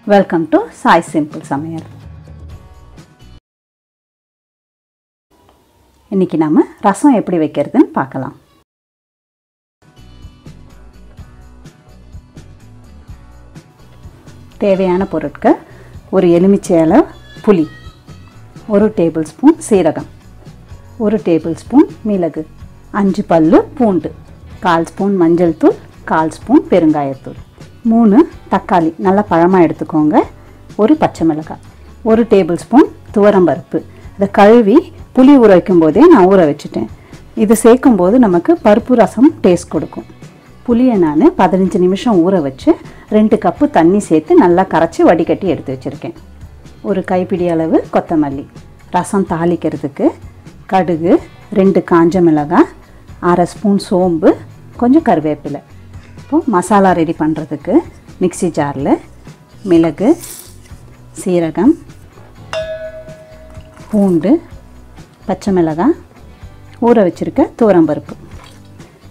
Welcome to Sai simple சமையல். இன்னைக்கு நாம ரசம் எப்படி வைக்கிறதுன்னு பார்க்கலாம். தேவையான பொருட்கள்: ஒரு எலுமிச்சை அளவு புளி, 1 டேபிள் ஸ்பூன் சீரகம், 1 டேபிள் ஸ்பூன் மிளகு, 5 பல்லு பூண்டு, 1/4 ஸ்பூன் மஞ்சள் தூள், 1/4 ஸ்பூன் பெருங்காயத்தூள், 3 தக்காளி நல்லா பழமாக எடுத்துக்கோங்க, 1 பச்சை மிளகாய், 1 டேபிள் ஸ்பூன் துவரம்பருப்பு. இதை கழுவி புளி ஊற வைக்கும் போதே நான் ஊற வச்சுட்டேன். இது சேர்க்கும்போது நமக்கு பருப்பு ரசம் டேஸ்ட் கொடுக்கும். புளியை நான் 15 நிமிஷம் ஊற வச்சு 2 கப்பு தண்ணி சேர்த்து நல்லா கரைச்சி வடிகட்டி எடுத்து வச்சுருக்கேன். ஒரு கைப்பிடி அளவு கொத்தமல்லி. ரசம் தாளிக்கிறதுக்கு கடுகு, 2 காஞ்ச மிளகாய், 1/2 ஸ்பூன் சோம்பு, கொஞ்சம் கருவேப்பிலை. இப்போது மசாலா ரெடி பண்ணுறதுக்கு மிக்ஸி ஜாரில் மிளகு, சீரகம், பூண்டு, பச்சை மிளகாய், ஊற வச்சுருக்க துவரம்பருப்பு,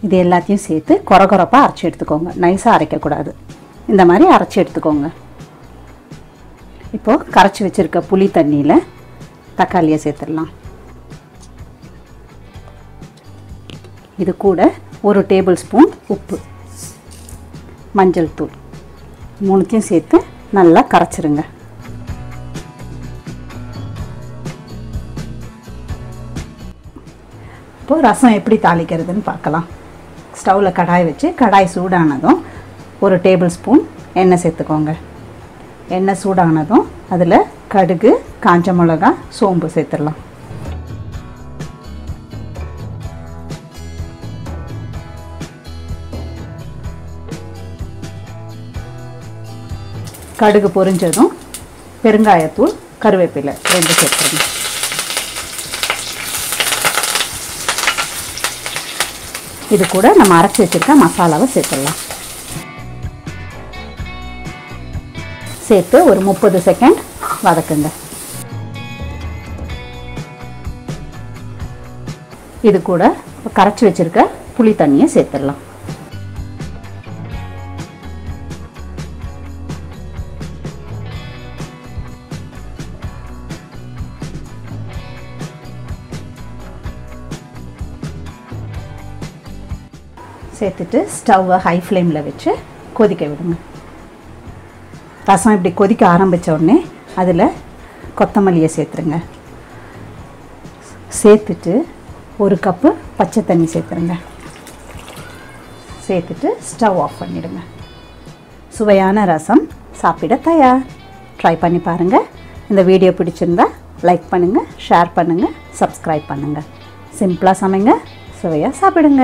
இது எல்லாத்தையும் சேர்த்து கொரகொரப்பாக அரைச்சி எடுத்துக்கோங்க. நைஸாக அரைக்கக்கூடாது, இந்த மாதிரி அரைச்சி எடுத்துக்கோங்க. இப்போது கரைச்சி வச்சுருக்க புளி தண்ணியில் தக்காளியை சேர்த்துடலாம். இது கூட 1 டேபிள் ஸ்பூன் உப்பு, மஞ்சள் தூள், 3த்தையும் சேர்த்து நல்லா கரைச்சிருங்க. இப்போது ரசம் எப்படி தாளிக்கிறதுன்னு பார்க்கலாம். ஸ்டவ்வில் கடாய் வச்சு கடாய் சூடானதும் 1 டேபிள் ஸ்பூன் எண்ணெய் சேர்த்துக்கோங்க. எண்ணெய் சூடானதும் அதில் கடுகு, காஞ்ச மிளகாய், சோம்பு சேர்த்துடலாம். கடுகு பொரிஞ்சதும் பெருங்காயத்தூள், கருவேப்பிலை 2 சேர்த்துருங்க. இது கூட நம்ம அரைச்சி வச்சுருக்க மசாலாவை சேர்த்துடலாம். சேர்த்து ஒரு 30 செகண்ட் வதக்குங்க. இது கூட கரைச்சி வச்சுருக்க புளி தண்ணியை சேர்த்துடலாம். சேர்த்துட்டு ஸ்டவ்வை ஹை ஃப்ளேமில் வச்சு கொதிக்க விடுங்க. ரசம் இப்படி கொதிக்க ஆரம்பித்த உடனே அதில் கொத்தமல்லியை சேர்த்துருங்க. சேர்த்துட்டு 1 கப்பு பச்சை தண்ணி சேர்த்துருங்க. சேர்த்துட்டு ஸ்டவ் ஆஃப் பண்ணிவிடுங்க. சுவையான ரசம் சாப்பிட தயார். ட்ரை பண்ணி பாருங்கள். இந்த வீடியோ பிடிச்சிருந்தா லைக் பண்ணுங்கள், ஷேர் பண்ணுங்கள், சப்ஸ்கிரைப் பண்ணுங்கள். சிம்பிளாக சமைங்க, சுவையாக சாப்பிடுங்க.